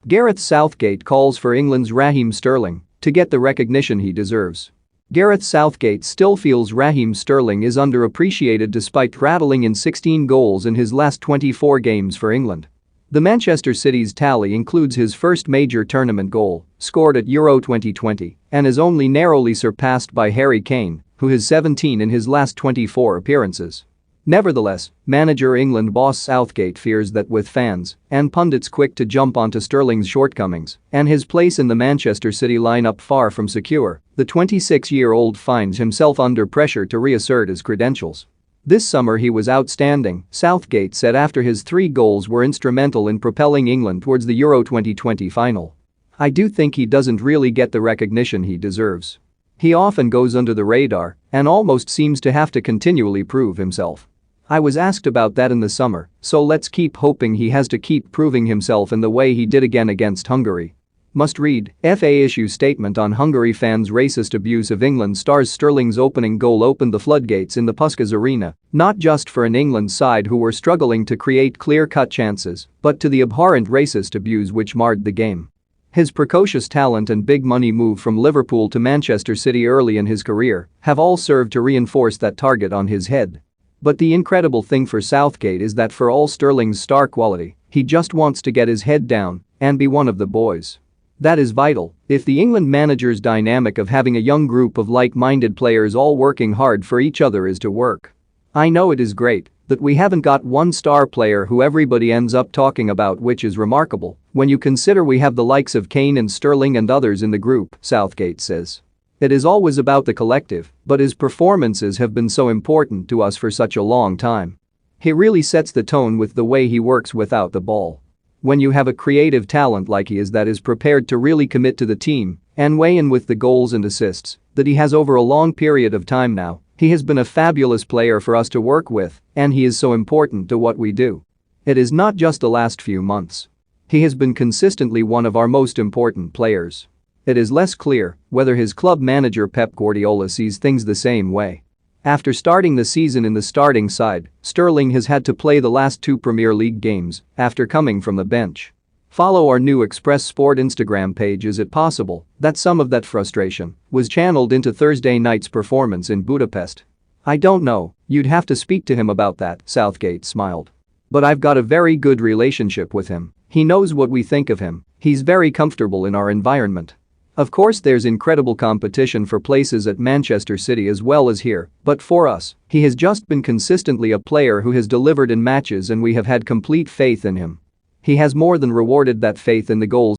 Gareth Southgate calls for England's Raheem Sterling to get the recognition he deserves. Gareth Southgate still feels Raheem Sterling is underappreciated despite rattling in 16 goals in his last 24 games for England. The Manchester City's tally includes his first major tournament goal, scored at Euro 2020, and is only narrowly surpassed by Harry Kane, who has 17 in his last 24 appearances. Nevertheless, manager England boss Southgate fears that with fans and pundits quick to jump onto Sterling's shortcomings and his place in the Manchester City lineup far from secure, the 26-year-old finds himself under pressure to reassert his credentials. This summer he was outstanding, Southgate said after his 3 goals were instrumental in propelling England towards the Euro 2020 final. I do think he doesn't really get the recognition he deserves. He often goes under the radar and almost seems to have to continually prove himself. I was asked about that in the summer, so let's keep hoping he has to keep proving himself in the way he did again against Hungary. Must read, FA issues statement on Hungary fans' racist abuse of England stars. Sterling's opening goal opened the floodgates in the Puskás Arena, not just for an England side who were struggling to create clear-cut chances, but to the abhorrent racist abuse which marred the game. His precocious talent and big money move from Liverpool to Manchester City early in his career have all served to reinforce that target on his head. But the incredible thing for Southgate is that for all Sterling's star quality, he just wants to get his head down and be one of the boys. That is vital if the England manager's dynamic of having a young group of like-minded players all working hard for each other is to work. I know it is great that we haven't got one star player who everybody ends up talking about, which is remarkable when you consider we have the likes of Kane and Sterling and others in the group, Southgate says. It is always about the collective, but his performances have been so important to us for such a long time. He really sets the tone with the way he works without the ball. When you have a creative talent like he is that is prepared to really commit to the team and weigh in with the goals and assists that he has over a long period of time now, he has been a fabulous player for us to work with, and he is so important to what we do. It is not just the last few months. He has been consistently one of our most important players. It is less clear whether his club manager Pep Guardiola sees things the same way. After starting the season in the starting side, Sterling has had to play the last 2 Premier League games after coming from the bench. Follow our new Express Sport Instagram page. Is it possible that some of that frustration was channeled into Thursday night's performance in Budapest? I don't know, you'd have to speak to him about that, Southgate smiled. But I've got a very good relationship with him. He knows what we think of him. He's very comfortable in our environment. Of course there's incredible competition for places at Manchester City as well as here, but for us, he has just been consistently a player who has delivered in matches and we have had complete faith in him. He has more than rewarded that faith in the goals